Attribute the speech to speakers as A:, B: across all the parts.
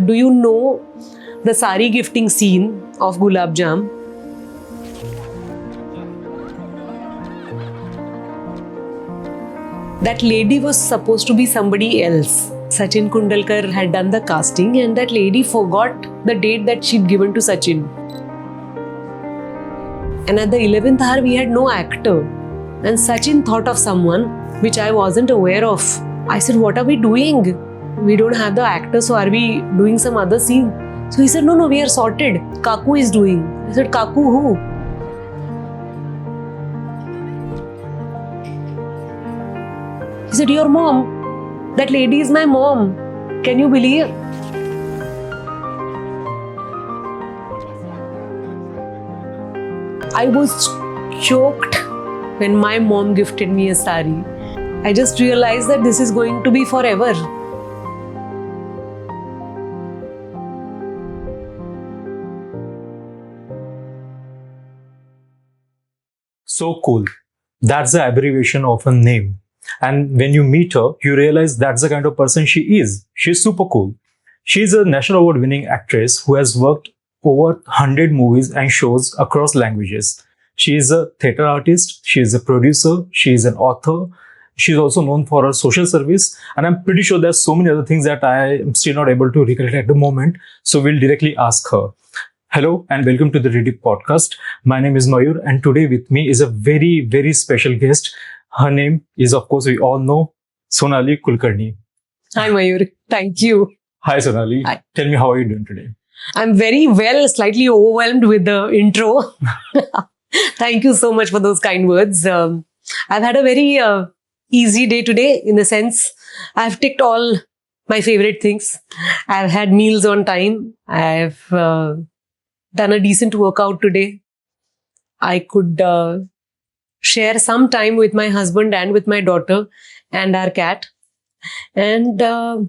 A: Do you know the sari gifting scene of Gulab Jam? That lady was supposed to be somebody else. Sachin Kundalkar had done the casting and that lady forgot the date that she'd given to Sachin. And at the 11th hour, we had no actor. And Sachin thought of someone which I wasn't aware of. I said, what are we doing? We don't have the actor, so are we doing some other scene? So he said, no, we are sorted. Kaku is doing. I said, Kaku who? He said, your mom. That lady is my mom. Can you believe? I was choked when my mom gifted me a sari. I just realized that this is going to be forever.
B: So cool. That's the abbreviation of a name. And when you meet her, you realize that's the kind of person she is. She's super cool. She's a national award winning actress who has worked over 100 movies and shows across languages. She is a theatre artist, she is a producer, she is an author. She's also known for her social service. And I'm pretty sure there's so many other things that I am still not able to recollect at the moment. So we'll directly ask her. Hello and welcome to the Rediff podcast. My name is Mayur and today with me is a very, very special guest. Her name is, of course, we all know, Sonali Kulkarni.
A: Hi Mayur, thank you.
B: Hi Sonali.
A: Hi.
B: Tell me, how are you doing today?
A: I'm very well, slightly overwhelmed with the intro. Thank you so much for those kind words. I've had a very easy day today in the sense I've ticked all my favorite things. I've had meals on time. I've done a decent workout today. I could share some time with my husband and with my daughter and our cat and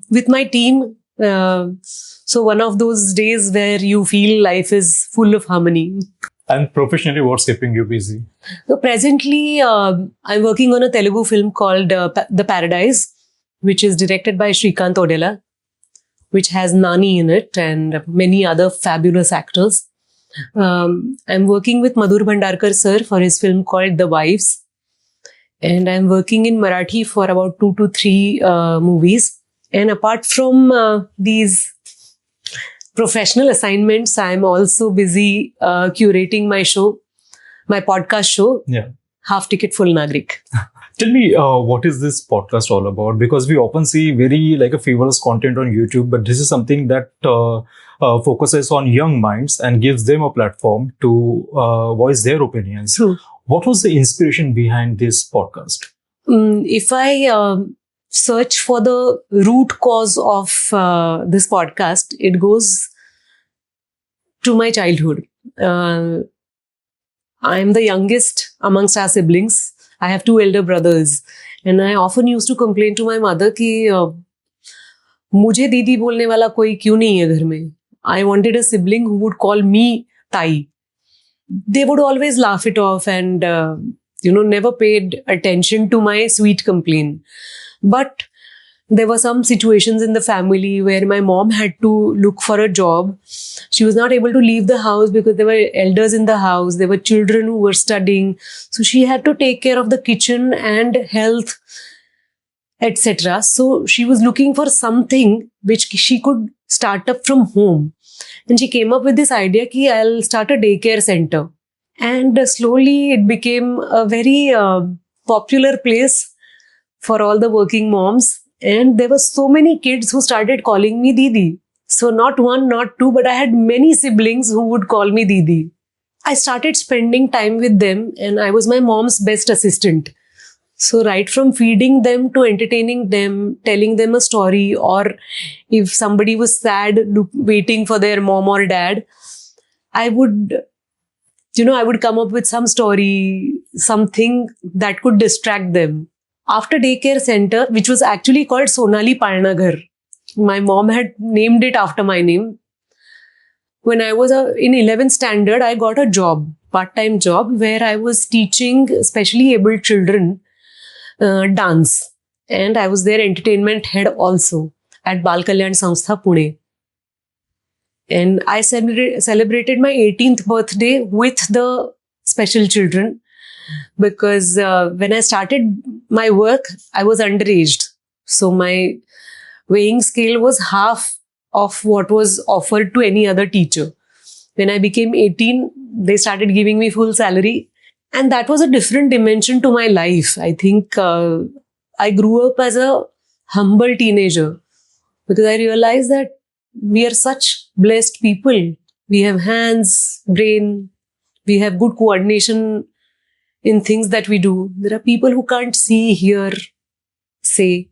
A: with my team. So one of those days where you feel life is full of harmony.
B: And professionally, what's keeping you busy?
A: So presently, I'm working on a Telugu film called The Paradise, which is directed by Shrikant Odela, which has Nani in it and many other fabulous actors. I'm working with Madhur Bhandarkar sir for his film called The Wives. And I'm working in Marathi for about 2 to 3 movies. And apart from these professional assignments, I'm also busy curating my show, my podcast show, Half Ticket Full Nagrik.
B: Tell me, what is this podcast all about? Because we often see very like a frivolous content on YouTube, but this is something that focuses on young minds and gives them a platform to voice their opinions.
A: True.
B: What was the inspiration behind this podcast?
A: If I search for the root cause of this podcast, it goes to my childhood. I'm the youngest amongst our siblings. I have 2 elder brothers. And I often used to complain to my mother कि मुझे दीदी बोलने वाला कोई क्यों नहीं है घर में. I wanted a sibling who would call me Tai. They would always laugh it off and never paid attention to my sweet complaint. But there were some situations in the family where my mom had to look for a job. She was not able to leave the house because there were elders in the house. There were children who were studying. So she had to take care of the kitchen and health, etc. So she was looking for something which she could start up from home. And she came up with this idea that I'll start a daycare center. And slowly it became a very popular place for all the working moms. And there were so many kids who started calling me Didi. So not 1, not 2, but I had many siblings who would call me Didi. I started spending time with them and I was my mom's best assistant. So right from feeding them to entertaining them, telling them a story, or if somebody was sad, waiting for their mom or dad, I would come up with some story, something that could distract them. After daycare center, which was actually called Sonali Kulkarni, my mom had named it after my name. When I was in 11th standard, I got a job, part-time job, where I was teaching specially abled children dance. And I was their entertainment head also at Bal Kalyan Sanstha, Pune. And I celebrated my 18th birthday with the special children because when I started my work, I was underaged. So my weighing scale was half of what was offered to any other teacher. When I became 18, they started giving me full salary. And that was a different dimension to my life. I think I grew up as a humble teenager because I realized that we are such blessed people. We have hands, brain, we have good coordination in things that we do. There are people who can't see, hear, say.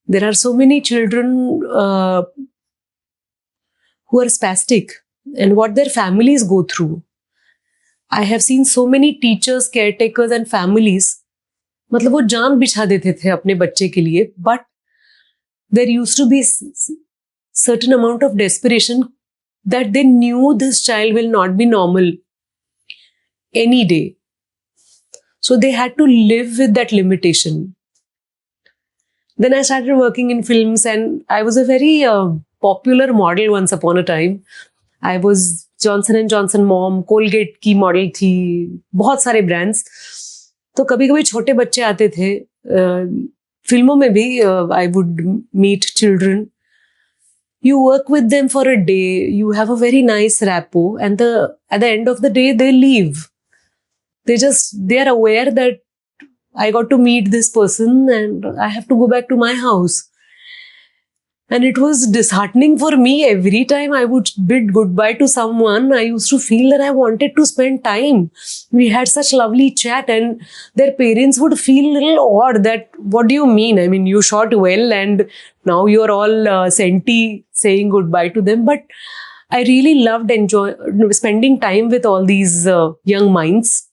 A: There are so many children who are spastic and what their families go through. I have seen so many teachers, caretakers and families, मतलब वो जान बिछा देते थे अपने बच्चे के लिए, but there used to be certain amount of desperation that they knew this child will not be normal any day. So they had to live with that limitation. Then I started working in films and I was a very popular model once upon a time. I was Johnson & Johnson mom, Colgate की model थी, बहुत सारे brands. तो कभी कभी छोटे बच्चे आते थे फिल्मों में भी. I would meet children. You work with them for a day, you have a very nice rapport, and at the end of the day they leave. They are aware that I got to meet this person and I have to go back to my house. And it was disheartening for me. Every time I would bid goodbye to someone, I used to feel that I wanted to spend time. We had such lovely chat and their parents would feel a little odd that, what do you mean? I mean, you shot well and now you're all senti saying goodbye to them. But I really loved spending time with all these young minds.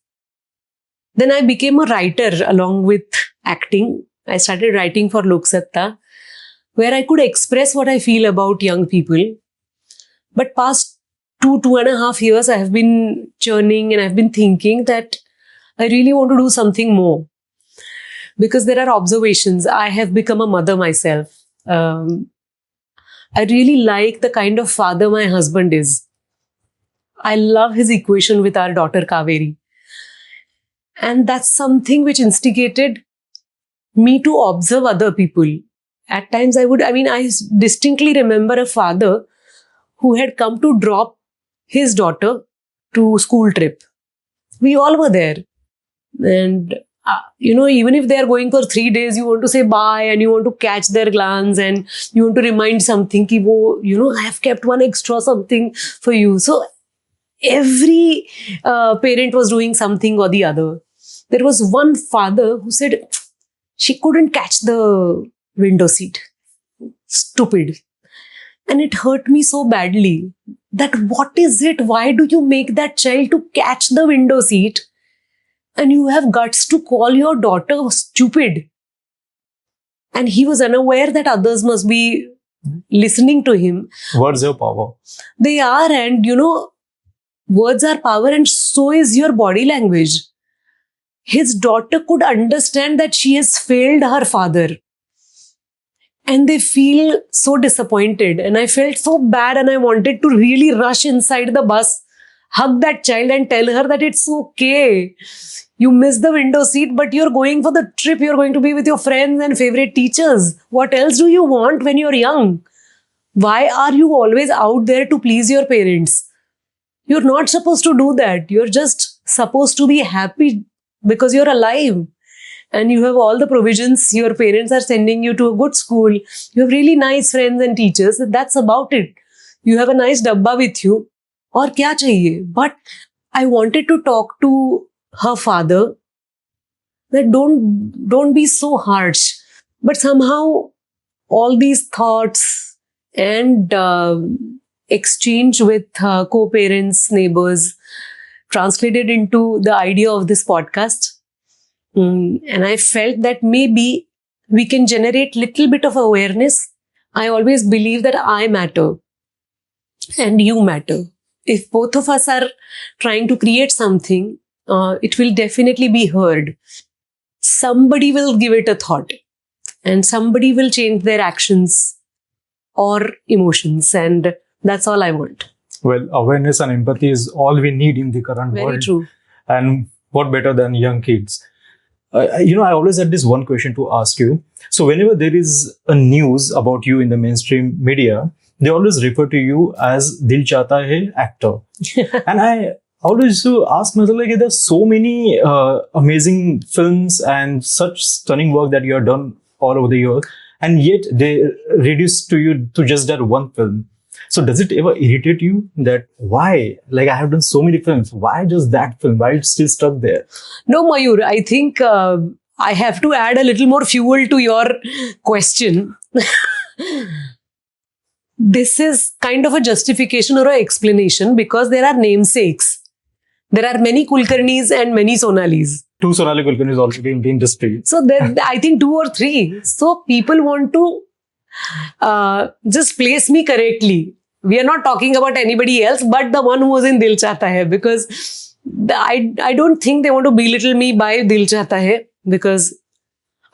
A: Then I became a writer along with acting. I started writing for Dil Chahta, where I could express what I feel about young people. But past 2.5 years, I have been churning and I've been thinking that I really want to do something more. Because there are observations. I have become a mother myself. I really like the kind of father my husband is. I love his equation with our daughter Kaveri. And that's something which instigated me to observe other people. At times I distinctly remember a father who had come to drop his daughter to school trip. We all were there. And, even if they are going for 3 days, you want to say bye and you want to catch their glance and you want to remind something, ki wo, I have kept one extra something for you. So every parent was doing something or the other. There was one father who said she couldn't catch the window seat. Stupid. And it hurt me so badly that what is it? Why do you make that child to catch the window seat? And you have guts to call your daughter stupid. And he was unaware that others must be listening to him.
B: Words have power.
A: They are, and words are power, and so is your body language. His daughter could understand that she has failed her father. And they feel so disappointed. And I felt so bad and I wanted to really rush inside the bus, hug that child and tell her that it's okay. You missed the window seat, but you're going for the trip. You're going to be with your friends and favorite teachers. What else do you want when you're young? Why are you always out there to please your parents? You're not supposed to do that. You're just supposed to be happy because you're alive and you have all the provisions. Your parents are sending you to a good school. You have really nice friends and teachers. That's about it. You have a nice dabba with you. Aur kya chahiye? But I wanted to talk to her father that don't be so harsh. But somehow all these thoughts and exchange with co-parents, neighbors, translated into the idea of this podcast. And I felt that maybe we can generate little bit of awareness. I always believe that I matter and you matter. If both of us are trying to create something, it will definitely be heard. Somebody will give it a thought and somebody will change their actions or emotions. And That's all I want.
B: Well, awareness and empathy is all we need in the current
A: Very
B: world.
A: true.
B: And what better than young kids? I always had this one question to ask you. So whenever there is a news about you in the mainstream media, they always refer to you as Dil Chahta Hai actor. And I always used to ask myself, like, there's so many amazing films and such stunning work that you have done all over the years, and yet they reduce to you to just that one film. So does it ever irritate you that why? Like, I have done so many films. Why just that film? Why it's still stuck there?
A: No, Mayur, I think I have to add a little more fuel to your question. This is kind of a justification or an explanation because there are namesakes. There are many Kulkarnis and many Sonalis.
B: 2 Sonali Kulkarni is already in the industry.
A: So there, I think 2 or 3. So people want to just place me correctly. We are not talking about anybody else, but the one who was in Dil Chahta Hai, because I don't think they want to belittle me by Dil Chahta Hai, because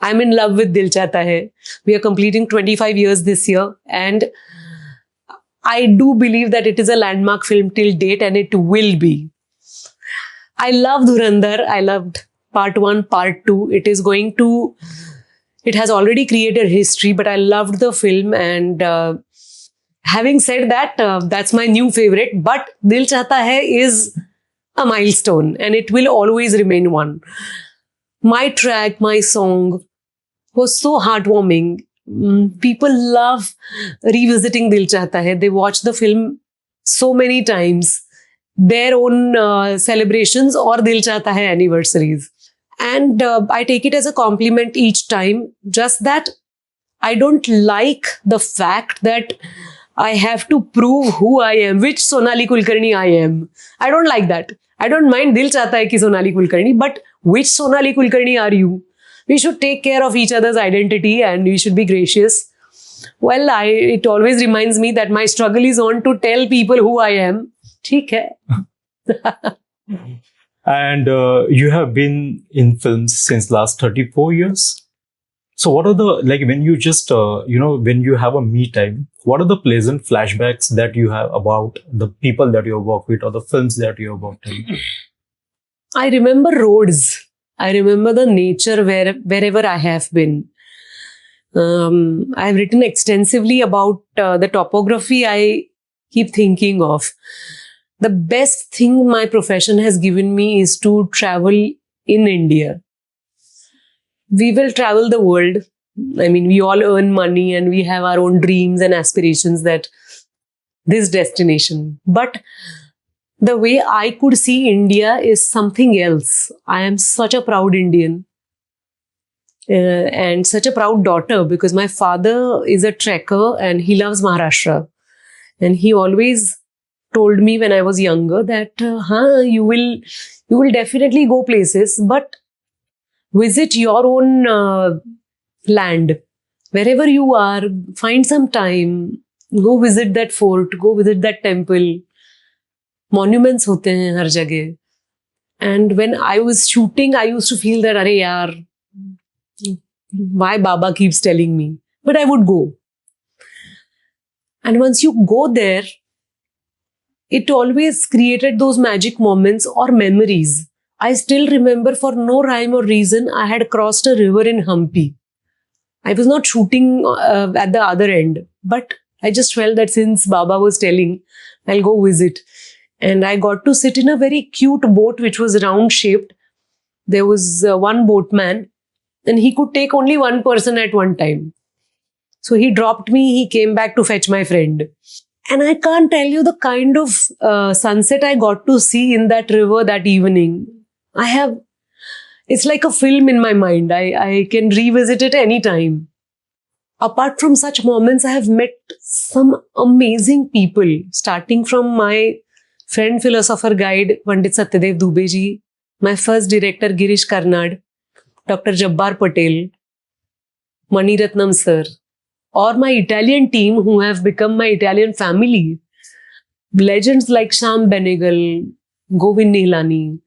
A: I'm in love with Dil Chahta Hai. We are completing 25 years this year, and I do believe that it is a landmark film till date, and it will be. I love Dhurandhar. I loved part 1, part 2. It has already created history, but I loved the film, and having said that, that's my new favorite. But Dil Chahta Hai is a milestone, and it will always remain one. My track, my song was so heartwarming. People love revisiting Dil Chahta Hai. They watch the film so many times, their own celebrations or Dil Chahta Hai anniversaries. And I take it as a compliment each time. Just that I don't like the fact that I have to prove who I am, which Sonali Kulkarni I am. I don't like that. I don't mind Dil Chahta Hai ki Sonali Kulkarni, but which Sonali Kulkarni are you? We should take care of each other's identity and we should be gracious. Well, it always reminds me that my struggle is on to tell people who I am. Theek hai.
B: And you have been in films since last 34 years. So what are the, like, when you just, when you have a me time, what are the pleasant flashbacks that you have about the people that you have worked with or the films that you have worked in?
A: I remember roads. I remember the nature wherever I have been. I've written extensively about the topography I keep thinking of. The best thing my profession has given me is to travel in India. We will travel the world. I mean, we all earn money and we have our own dreams and aspirations that this destination. But the way I could see India is something else. I am such a proud Indian and such a proud daughter because my father is a trekker and he loves Maharashtra. And he always told me when I was younger that you will definitely go places, but visit your own land. Wherever you are, find some time, go visit that fort, go visit that temple. Monuments hote hain har jagah. And when I was shooting, I used to feel that, arey yaar, why Baba keeps telling me? But I would go. And once you go there, it always created those magic moments or memories. I still remember, for no rhyme or reason, I had crossed a river in Hampi. I was not shooting at the other end, but I just felt that since Baba was telling, I'll go visit. And I got to sit in a very cute boat which was round shaped. There was one boatman and he could take only one person at one time. So he dropped me, he came back to fetch my friend. And I can't tell you the kind of sunset I got to see in that river that evening. It's like a film in my mind. I can revisit it anytime. Apart from such moments, I have met some amazing people, starting from my friend, philosopher guide, Pandit Satyadev Dubey ji, my first director, Girish Karnad, Dr. Jabbar Patel, Mani Ratnam sir, or my Italian team who have become my Italian family. Legends like Shyam Benegal, Govind Nihalani.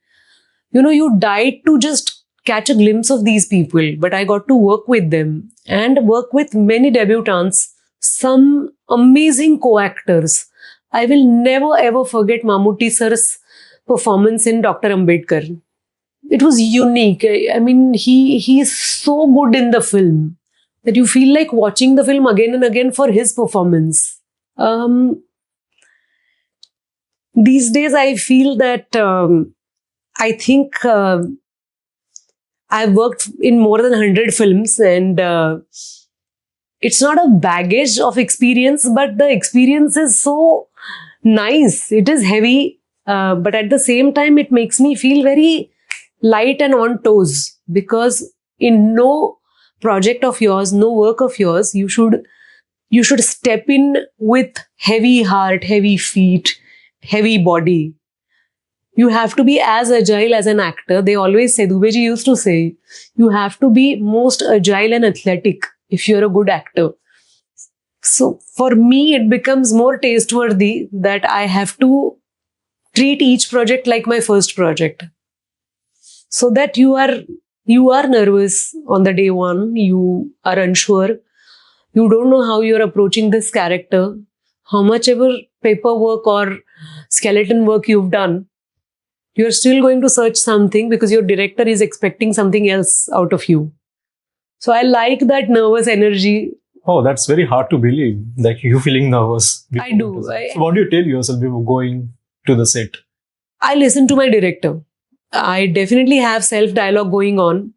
A: You died to just catch a glimpse of these people, but I got to work with them and work with many debutantes, some amazing co-actors. I will never ever forget Mammootty sir's performance in Dr. Ambedkar. It was unique. I mean, he is so good in the film that you feel like watching the film again and again for his performance. These days, I feel that I think I've worked in more than 100 films, and it's not a baggage of experience, but the experience is so nice. It is heavy, but at the same time, it makes me feel very light and on toes, because in no project of yours, no work of yours, you should step in with heavy heart, heavy feet, heavy body. You have to be as agile as an actor. They always say, Dubeji used to say, you have to be most agile and athletic if you're a good actor. So for me, it becomes more tasteworthy that I have to treat each project like my first project. So that you are nervous on the day one, you are unsure, you don't know how you're approaching this character, how much ever paperwork or skeleton work you've done, you're still going to search something because your director is expecting something else out of you. So I like that nervous energy.
B: Oh, that's very hard to believe, like you feeling nervous.
A: I do.
B: So what do you tell yourself before going to the set?
A: I listen to my director. I definitely have self-dialogue going on.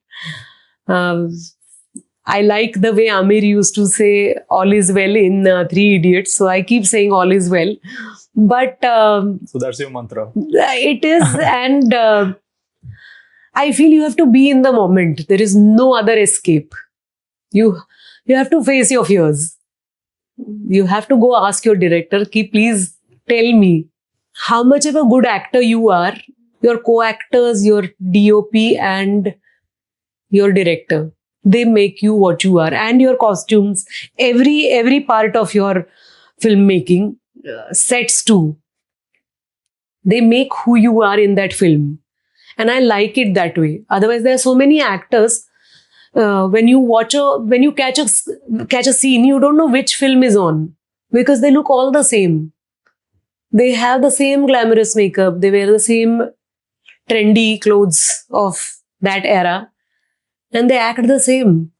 A: I like the way Amir used to say all is well in Three Idiots. So I keep saying all is well. But
B: so that's your mantra.
A: It is. And I feel you have to be in the moment. There is no other escape. You have to face your fears. You have to go ask your director, please tell me how much of a good actor you are, your co-actors, your DOP and your director. They make you what you are, and your costumes, every part of your filmmaking, sets too. They make who you are in that film. And I like it that way. Otherwise, there are so many actors. When you catch a scene, you don't know which film is on because they look all the same. They have the same glamorous makeup. They wear the same trendy clothes of that era, and they act the same.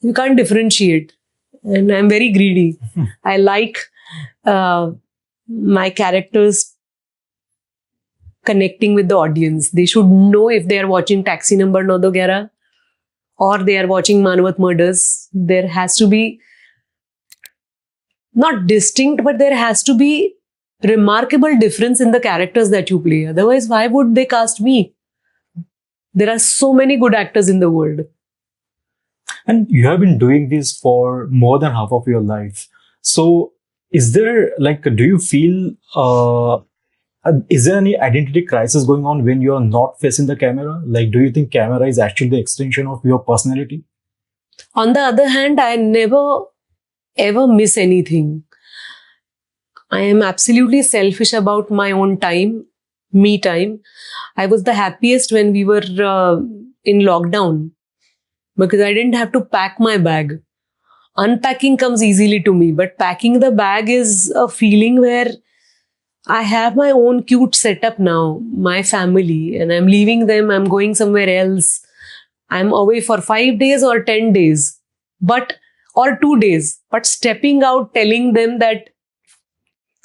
A: You can't differentiate. And I'm very greedy. I like my characters connecting with the audience. They should know if they are watching Taxi Number 911 or they are watching Manavat Murders. There has to be not distinct, but there has to be remarkable difference in the characters that you play. Otherwise, why would they cast me? There are so many good actors in the world.
B: And you have been doing this for more than half of your life. So is there, do you feel, is there any identity crisis going on when you're not facing the camera? Like, do you think camera is actually the extension of your personality?
A: On the other hand, I never ever miss anything. I am absolutely selfish about my own time, me time. I was the happiest when we were in lockdown because I didn't have to pack my bag. Unpacking comes easily to me, but packing the bag is a feeling where I have my own cute setup now, my family, and I'm leaving them, I'm going somewhere else. I'm away for 5 days or 10 days, or 2 days, but stepping out, telling them that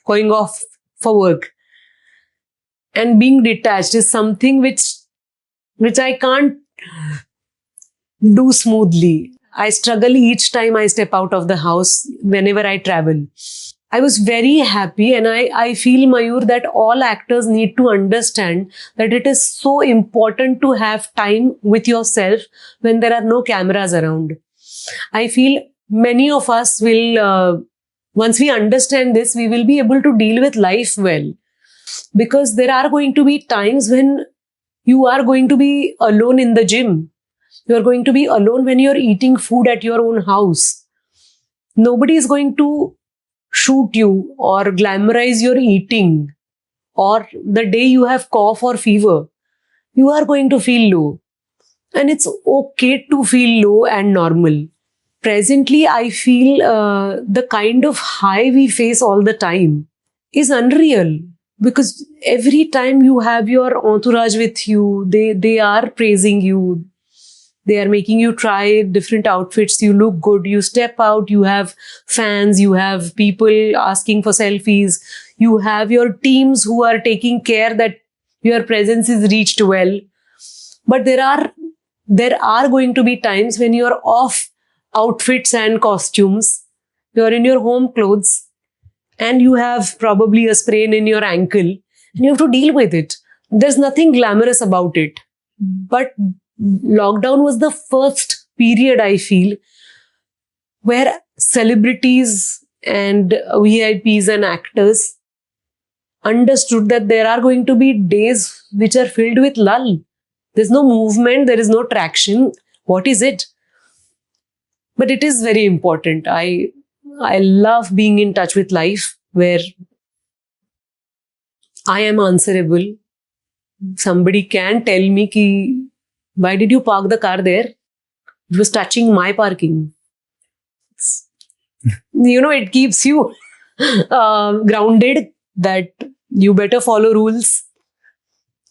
A: going off for work and being detached is something which I can't do smoothly. I struggle each time I step out of the house whenever I travel. I was very happy, and I feel, Mayur, that all actors need to understand that it is so important to have time with yourself when there are no cameras around. I feel many of us will, once we understand this, we will be able to deal with life well. Because there are going to be times when you are going to be alone in the gym. You are going to be alone when you're eating food at your own house. Nobody is going to shoot you or glamorize your eating, or the day you have cough or fever, you are going to feel low. And it's okay to feel low and normal. presently I feel the kind of high we face all the time is unreal, because every time you have your entourage with you, they are praising you, they are making you try different outfits, you look good, you step out, you have fans, you have people asking for selfies, you have your teams who are taking care that your presence is reached well. But there are going to be times when you are off outfits and costumes, you are in your home clothes, and you have probably a sprain in your ankle, and you have to deal with it. There's nothing glamorous about it. But lockdown was the first period, I feel, where celebrities and VIPs and actors understood that there are going to be days which are filled with lull. There's no movement, there is no traction. What is it? But it is very important. I love being in touch with life, where I am answerable. Somebody can tell me ki, why did you park the car there? It was touching my parking. It keeps you grounded, that you better follow rules.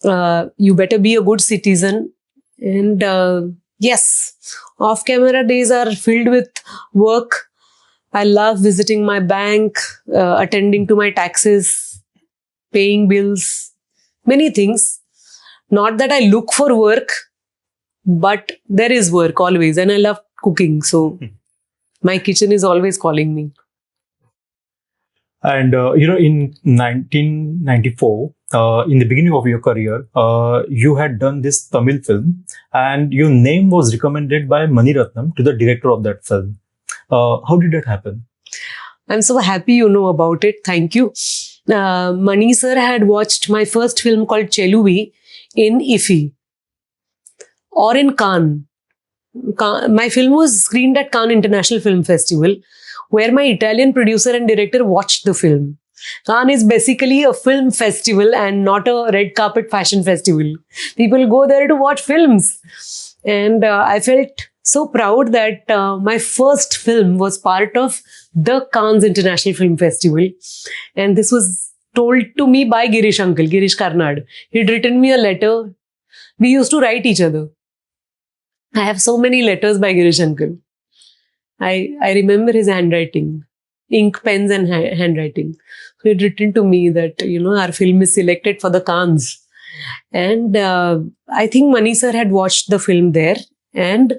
A: You better be a good citizen. And yes, off-camera days are filled with work. I love visiting my bank, attending to my taxes, paying bills, many things. Not that I look for work, but there is work always. And I love cooking. So my kitchen is always calling me.
B: And, in 1994, in the beginning of your career, you had done this Tamil film, and your name was recommended by Mani Ratnam to the director of that film. How did that happen?
A: I'm so happy you know about it. Thank you. Mani sir had watched my first film called Cheluvi in IFFI or in Cannes. My film was screened at Cannes International Film Festival, where my Italian producer and director watched the film. Cannes is basically a film festival and not a red carpet fashion festival. People go there to watch films. And I felt so proud that my first film was part of the Cannes International Film Festival. And this was told to me by Girish uncle, Girish Karnad. He'd written me a letter. We used to write each other. I have so many letters by Girish uncle. I remember his handwriting, ink pens and handwriting. So he'd written to me that, our film is selected for the Cannes. And I think Mani sir had watched the film there, and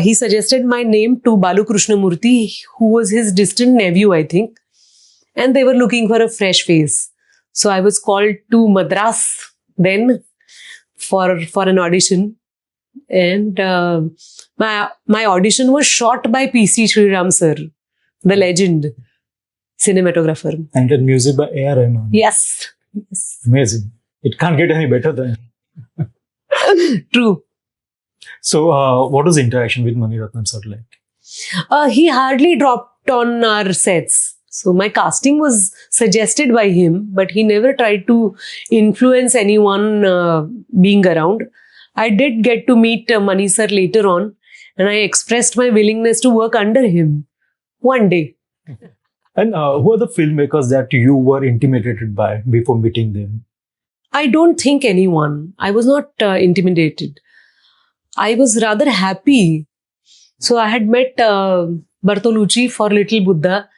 A: he suggested my name to Balu Krishnamurthy, who was his distant nephew, I think. And they were looking for a fresh face. So I was called to Madras then for an audition. And my audition was shot by PC Sriram sir, the legend cinematographer.
B: And the music by A.R. Rahman.
A: Yes.
B: Amazing. It can't get any better than.
A: True.
B: So, what was the interaction with Mani Ratnam sir like?
A: He hardly dropped on our sets. So my casting was suggested by him, but he never tried to influence anyone being around. I did get to meet Mani sir later on, and I expressed my willingness to work under him one day.
B: And who are the filmmakers that you were intimidated by before meeting them?
A: I don't think anyone. I was not intimidated. I was rather happy. So I had met Bartolucci for Little Buddha.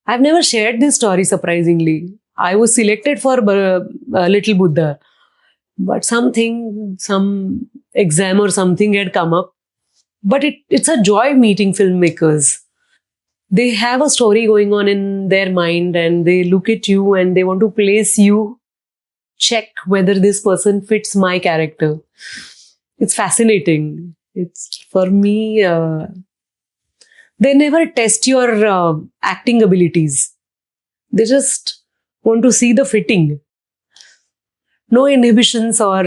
A: I've never shared this story, surprisingly. I was selected for Little Buddha, but some exam or something had come up. But it's a joy meeting filmmakers. They have a story going on in their mind, and they look at you and they want to place you, check whether this person fits my character. It's fascinating. It's, for me, they never test your acting abilities. They just want to see the fitting. No inhibitions or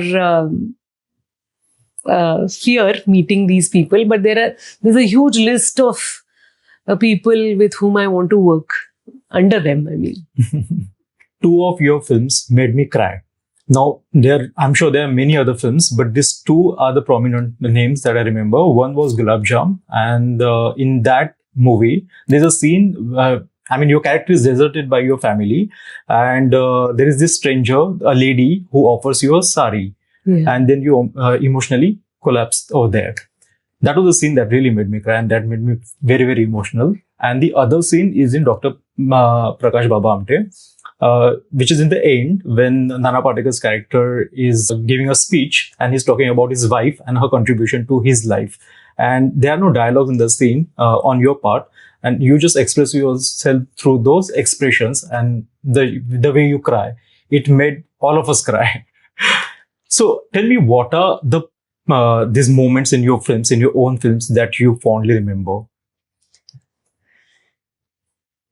A: fear meeting these people, but there's a huge list of people with whom I want to work under them, I mean.
B: 2 of your films made me cry. Now, I'm sure there are many other films, but these two are the prominent names that I remember. One was Gulab Jam, and in that movie, there's a scene. I mean, your character is deserted by your family, and there is this stranger, a lady, who offers you a sari, and then you emotionally collapse over there. That was a scene that really made me cry, and that made me very, very emotional. And the other scene is in Dr. Prakash Baba Amte, which is in the end when Nana Patekar's character is giving a speech and he's talking about his wife and her contribution to his life. And there are no dialogues in the scene on your part, and you just express yourself through those expressions and the way you cry. It made all of us cry. So tell me, what are these moments in your films, in your own films, that you fondly remember?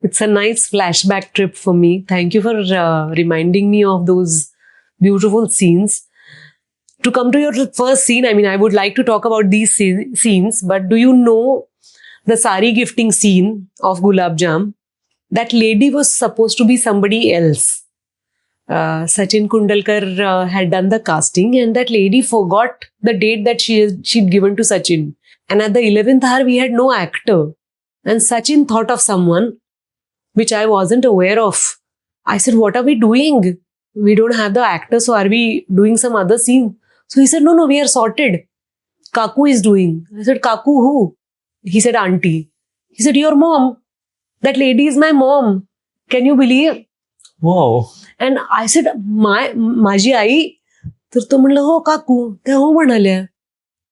A: It's a nice flashback trip for me. Thank you for reminding me of those beautiful scenes. To come to your first scene, I mean, I would like to talk about these scenes, but do you know the sari gifting scene of Gulab Jam? That lady was supposed to be somebody else. Sachin Kundalkar had done the casting, and that lady forgot the date that she'd given to Sachin. And at the 11th hour, we had no actor. And Sachin thought of someone which I wasn't aware of. I said, what are we doing? We don't have the actor, so are we doing some other scene? So he said, no, we are sorted. Kaku is doing. I said, Kaku who? He said, auntie. He said, your mom. That lady is my mom. Can you believe?
B: Wow.
A: And I said, माझी आई. तर तो म्हणलं, हो काकू. त्या हो म्हणाल्या.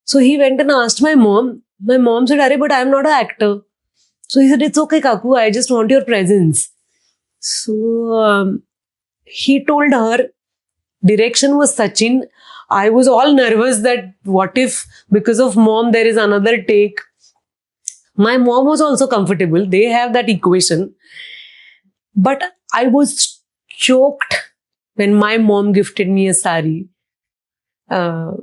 A: So he went and asked my mom. My mom said, अरे, but I am not an actor. So he said, it's okay, Kaku, I just want your presence. So he told her, direction was Sachin. I was all nervous that what if because of mom there is another take. My mom was also comfortable. They have that equation. But I was choked when my mom gifted me a sari. I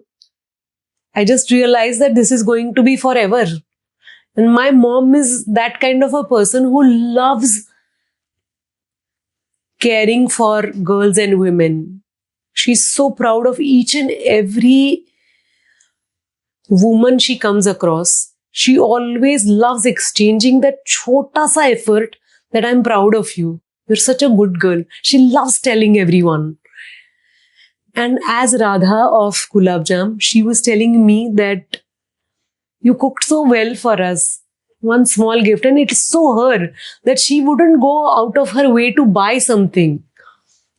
A: just realized that this is going to be forever. And my mom is that kind of a person who loves caring for girls and women. She's so proud of each and every woman she comes across. She always loves exchanging that chota sa effort that I'm proud of you. You're such a good girl. She loves telling everyone. And as Radha of Gulab Jam, she was telling me that you cooked so well for us. One small gift. And it's so her that she wouldn't go out of her way to buy something.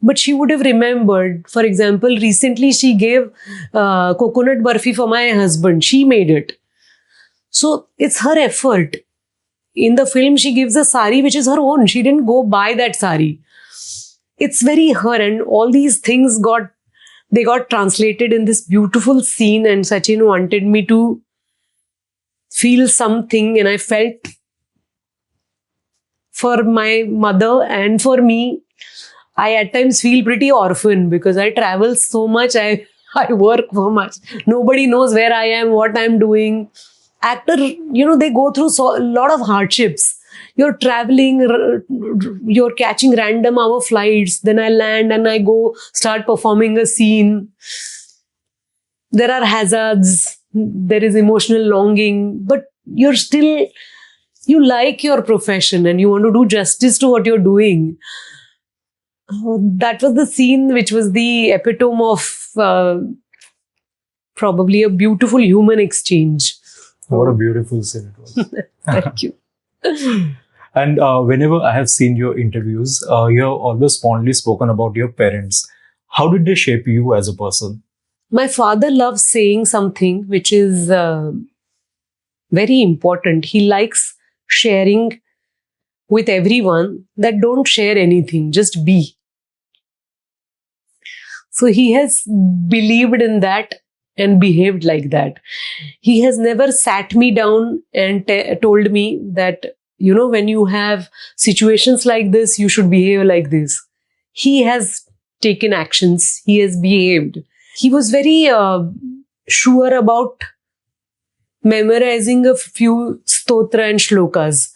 A: But she would have remembered. For example, recently she gave coconut barfi for my husband. She made it. So it's her effort. In the film, she gives a sari which is her own. She didn't go buy that sari. It's very her, and all these things got translated in this beautiful scene, and Sachin wanted me to feel something, and I felt for my mother and for me, I at times feel pretty orphan because I travel so much, I work so much. Nobody knows where I am, what I'm doing. Actor, they go through a lot of hardships. You're traveling, you're catching random hour flights, then I land and I go start performing a scene. There are hazards, there is emotional longing, but you like your profession and you want to do justice to what you're doing. That was the scene which was the epitome of probably a beautiful human exchange.
B: What a beautiful scene it was.
A: Thank you.
B: And whenever I have seen your interviews, you have always fondly spoken about your parents. How did they shape you as a person?
A: My father loves saying something which is very important. He likes sharing with everyone that don't share anything, just be. So he has believed in that and behaved like that. He has never sat me down and told me that, when you have situations like this, you should behave like this. He has taken actions. He has behaved. He was very sure about memorizing a few stotra and shlokas.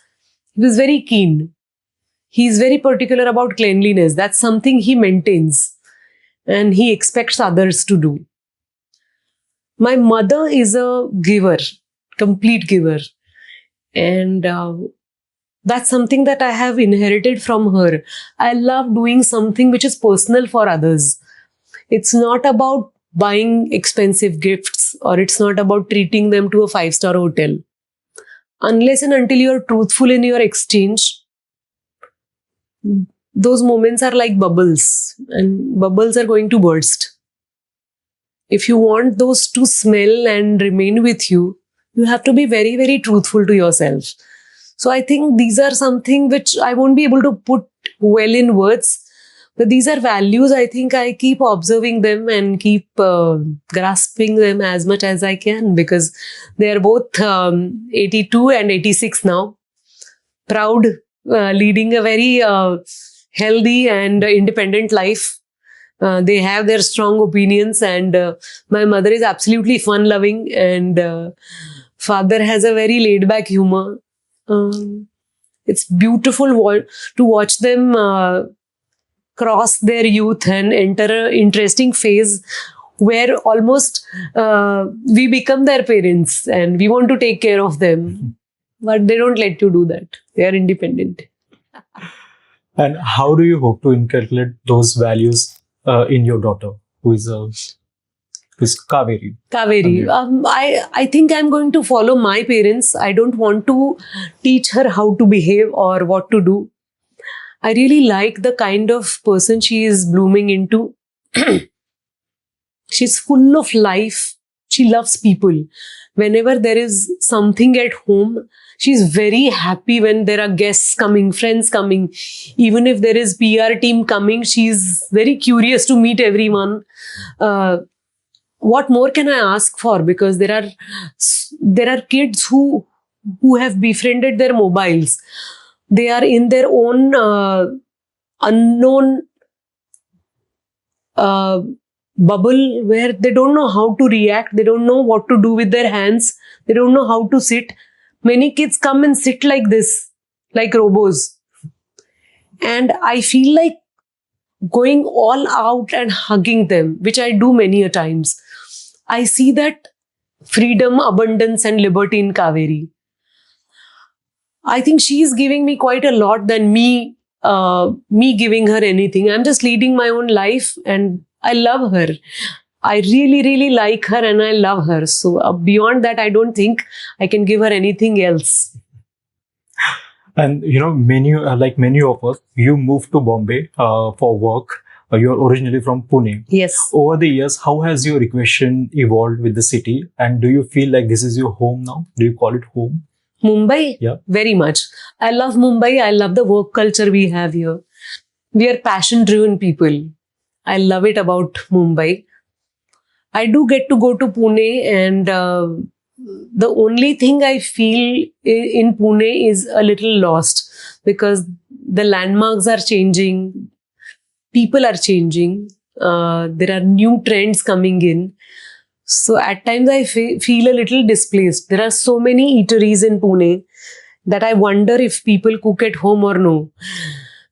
A: He was very keen. He is very particular about cleanliness. That's something he maintains. and he expects others to do. My mother is a giver, complete giver. And that's something that I have inherited from her. I love doing something which is personal for others. It's not about buying expensive gifts, or it's not about treating them to a 5-star hotel. Unless and until you're truthful in your exchange, those moments are like bubbles, and bubbles are going to burst. If you want those to smell and remain with you, you have to be very, very truthful to yourself. So I think these are something which I won't be able to put well in words, but these are values. I think I keep observing them and keep grasping them as much as I can, because they are both 82 and 86 now. Proud, leading a very healthy and independent life. They have their strong opinions, and my mother is absolutely fun-loving, and father has a very laid-back humor. It's beautiful to watch them cross their youth and enter an interesting phase where almost we become their parents and we want to take care of them. But they don't let you do that. They are independent.
B: And how do you hope to inculcate those values in your daughter, who is Kaveri?
A: Kaveri. I think I'm going to follow my parents. I don't want to teach her how to behave or what to do. I really like the kind of person she is blooming into. She's full of life. She loves people. Whenever there is something at home, she's very happy when there are guests coming, friends coming. Even if there is PR team coming, she's very curious to meet everyone. What more can I ask for? Because there are kids who have befriended their mobiles. They are in their own unknown bubble where they don't know how to react. They don't know what to do with their hands. They don't know how to sit. Many kids come and sit like this, like robots. And I feel like going all out and hugging them, which I do many a times. I see that freedom, abundance, and liberty in Kaveri. I think she is giving me quite a lot than me giving her anything. I'm just leading my own life, and I love her. I really, really like her, and I love her. So beyond that, I don't think I can give her anything else.
B: And like many of us, you moved to Bombay for work. You're originally from Pune.
A: Yes.
B: Over the years, how has your equation evolved with the city? And do you feel like this is your home now? Do you call it home?
A: Mumbai?
B: Yeah.
A: Very much. I love Mumbai. I love the work culture we have here. We are passion-driven people. I love it about Mumbai. I do get to go to Pune, and the only thing I feel in Pune is a little lost, because the landmarks are changing. People are changing. There are new trends coming in. So at times I feel a little displaced. There are so many eateries in Pune that I wonder if people cook at home or no.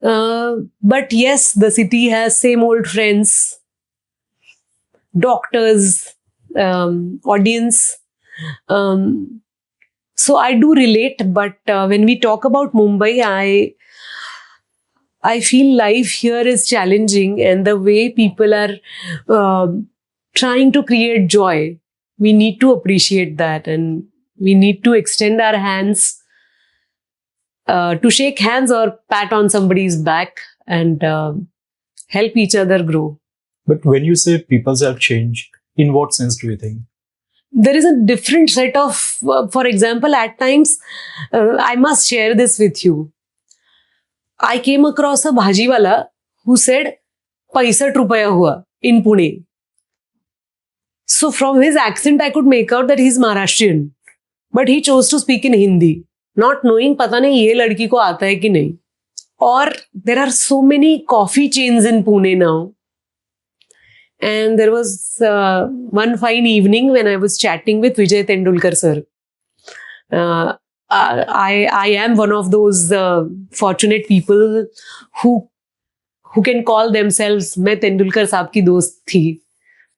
A: But yes, the city has same old friends, doctors, audience. So I do relate. But when we talk about Mumbai, I feel life here is challenging, and the way people are trying to create joy, we need to appreciate that, and we need to extend our hands to shake hands or pat on somebody's back and help each other grow.
B: But when you say people have changed, in what sense do you think?
A: There is a different set of, for example, at times, I must share this with you. I came across a bhajiwala who said, 65 rupees hua in Pune. So from his accent, I could make out that he's Maharashtrian. But he chose to speak in Hindi, not knowing pata nahi ye ladki ko aata hai ki nahi. Or there are so many coffee chains in Pune now. And there was one fine evening when I was chatting with Vijay Tendulkar sir. I am one of those fortunate people who who can call themselves मैं तेंदुलकर साहब की दोस्त थी.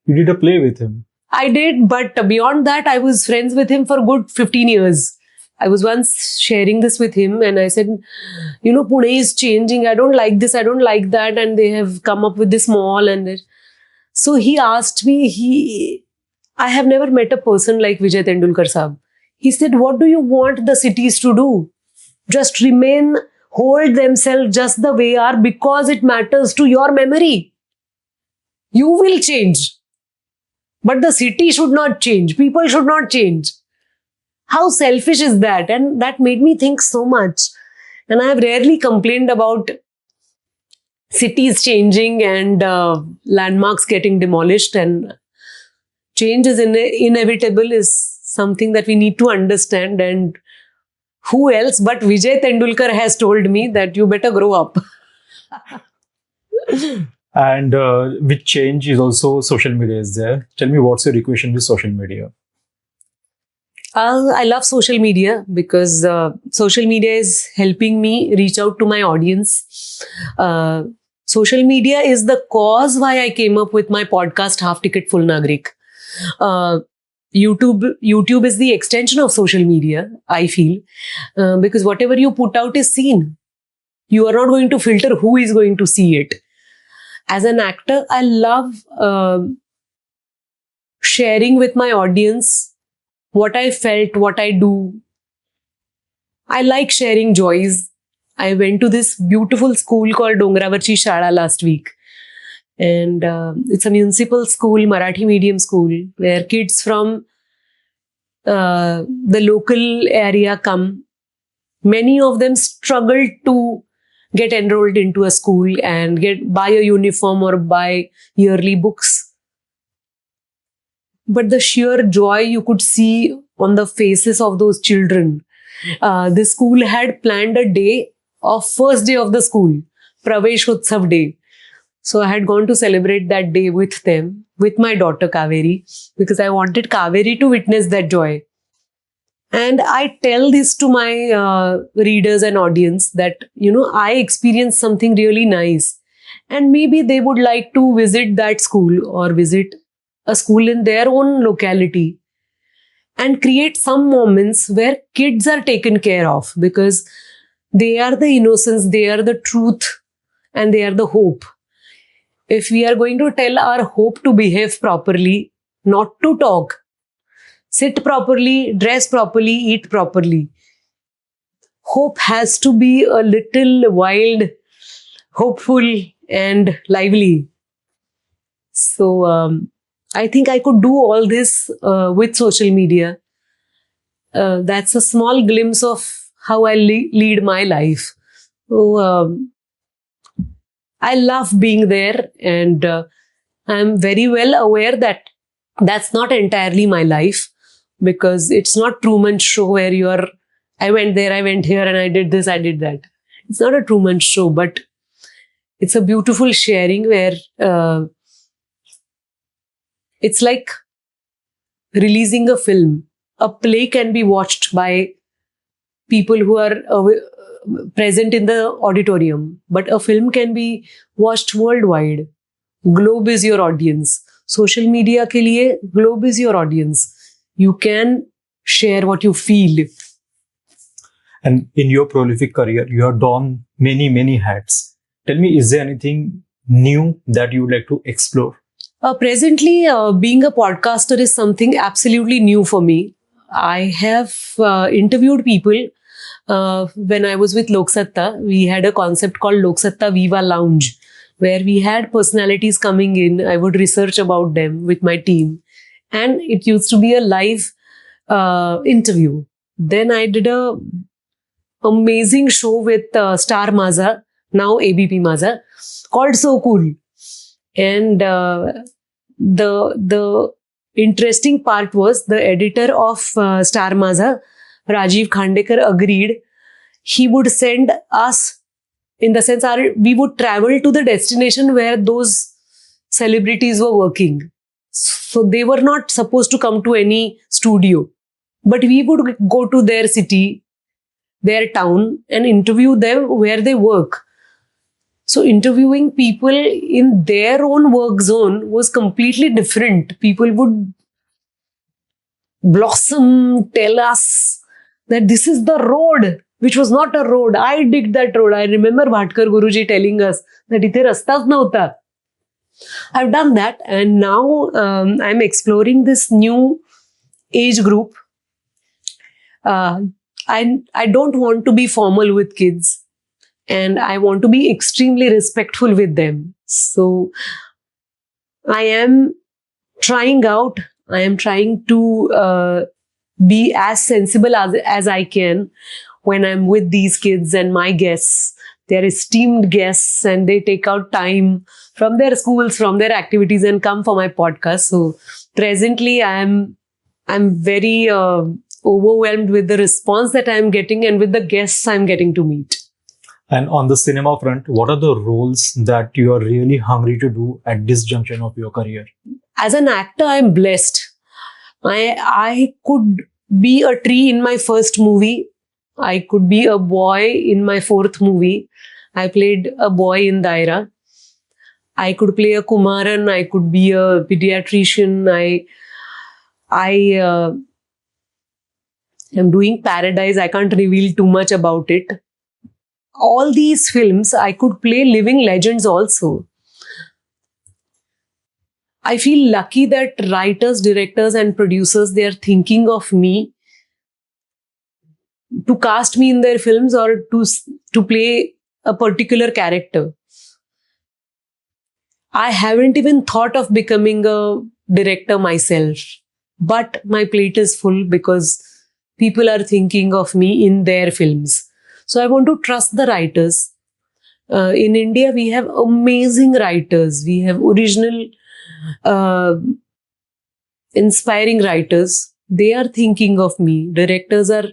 B: You did a play with him.
A: I did, but beyond that, I was friends with him for good 15 years. I was once sharing this with him and I said, you know, Pune is changing. I don't like this. I don't like that. And they have come up with this mall. So he asked me, I have never met a person like Vijay Tendulkar Saab. He said, what do you want the cities to do? Just remain, hold themselves just the way are because it matters to your memory. You will change. But the city should not change. People should not change. How selfish is that? And that made me think so much. And I have rarely complained about cities changing and landmarks getting demolished. And change is inevitable is something that we need to understand. And who else but Vijay Tendulkar has told me that you better grow up.
B: And with change is also social media is there. Tell me, what's your equation with social media?
A: I love social media because social media is helping me reach out to my audience. Social media is the cause why I came up with my podcast Half Ticket Full Nagrik. YouTube is the extension of social media, I feel, because whatever you put out is seen. You are not going to filter who is going to see it. As an actor, I love sharing with my audience what I felt, what I do. I like sharing joys. I went to this beautiful school called Dongravarchi Shala last week. And it's a municipal school, Marathi medium school, where kids from the local area come. Many of them struggled to get enrolled into a school and buy a uniform or buy yearly books. But the sheer joy you could see on the faces of those children. The school had planned a day of first day of the school, Pravesh Utsav Day. So I had gone to celebrate that day with them, with my daughter Kaveri, because I wanted Kaveri to witness that joy. And I tell this to my readers and audience that, you know, I experienced something really nice. And maybe they would like to visit that school or visit a school in their own locality and create some moments where kids are taken care of because they are the innocence, they are the truth, and they are the hope. If we are going to tell our hope to behave properly, not to talk, sit properly, dress properly, eat properly, hope has to be a little wild, hopeful, and lively. So, I think I could do all this with social media. That's a small glimpse of how I lead my life. So, I love being there, and I'm very well aware that that's not entirely my life because it's not Truman Show where I went there, I went here, and I did this, I did that. It's not a Truman Show, but it's a beautiful sharing where it's like releasing a film. A play can be watched by people who are present in the auditorium, but a film can be watched worldwide. Globe is your audience. Social media ke liye, globe is your audience. You can share what you feel.
B: And in your prolific career, you have donned many, many hats. Tell me, is there anything new that you would like to explore?
A: Presently, being a podcaster is something absolutely new for me. I have interviewed people when I was with Lok Satta. We had a concept called Lok Satta Viva Lounge, where we had personalities coming in. I would research about them with my team. And it used to be a live interview. Then I did a amazing show with Star Maza, now ABP Maza, called So Cool. And the interesting part was the editor of Star Maza, Rajiv Khandekar, agreed. He would send us, in the sense we would travel to the destination where those celebrities were working. So they were not supposed to come to any studio, but we would go to their city, their town, and interview them where they work. So interviewing people in their own work zone was completely different. People would blossom, tell us that this is the road, which was not a road. I digged that road. I remember Bhatkar Guruji telling us that ithe rastas nahuta. I've done that, and now I'm exploring this new age group. I don't want to be formal with kids, and I want to be extremely respectful with them. So I am trying out. I am trying to be as sensible as I can when I'm with these kids and my guests. They're esteemed guests, and they take out time from their schools, from their activities, and come for my podcast. So presently, I'm very overwhelmed with the response that I'm getting and with the guests I'm getting to meet.
B: And on the cinema front, what are the roles that you are really hungry to do at this junction of your career?
A: As an actor, I'm blessed. I could be a tree in my first movie. I could be a boy in my fourth movie. I played a boy in Daira. I could play a Kumaran. I could be a pediatrician. I am doing Paradise. I can't reveal too much about it. All these films, I could play living legends also. I feel lucky that writers, directors, and producers, they are thinking of me to cast me in their films or to play a particular character. I haven't even thought of becoming a director myself, but my plate is full because people are thinking of me in their films. So I want to trust the writers. In India, we have amazing writers. We have original, inspiring writers. They are thinking of me. Directors are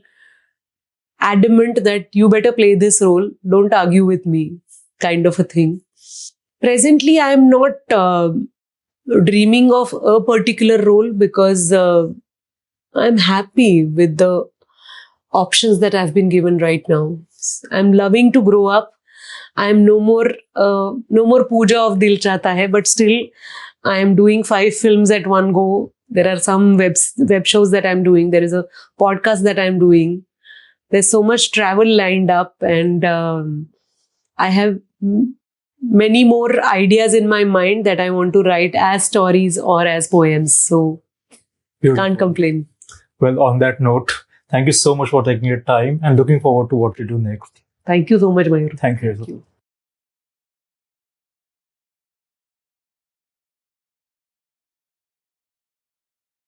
A: adamant that you better play this role. Don't argue with me, kind of a thing. Presently, I am not dreaming of a particular role because I'm happy with the options that I've been given right now. I'm loving to grow up. I'm no more puja of Dil Chahta hai, but still I am doing 5 films at one go. There are some web shows that I'm doing. There is a podcast that I'm doing. There's so much travel lined up, and I have many more ideas in my mind that I want to write as stories or as poems. So
B: Beautiful.
A: Can't complain.
B: Well, on that note, thank you so much for taking your time and looking forward to what you do next.
A: Thank you so much, Mayur.
B: Thank you.
A: Thank you.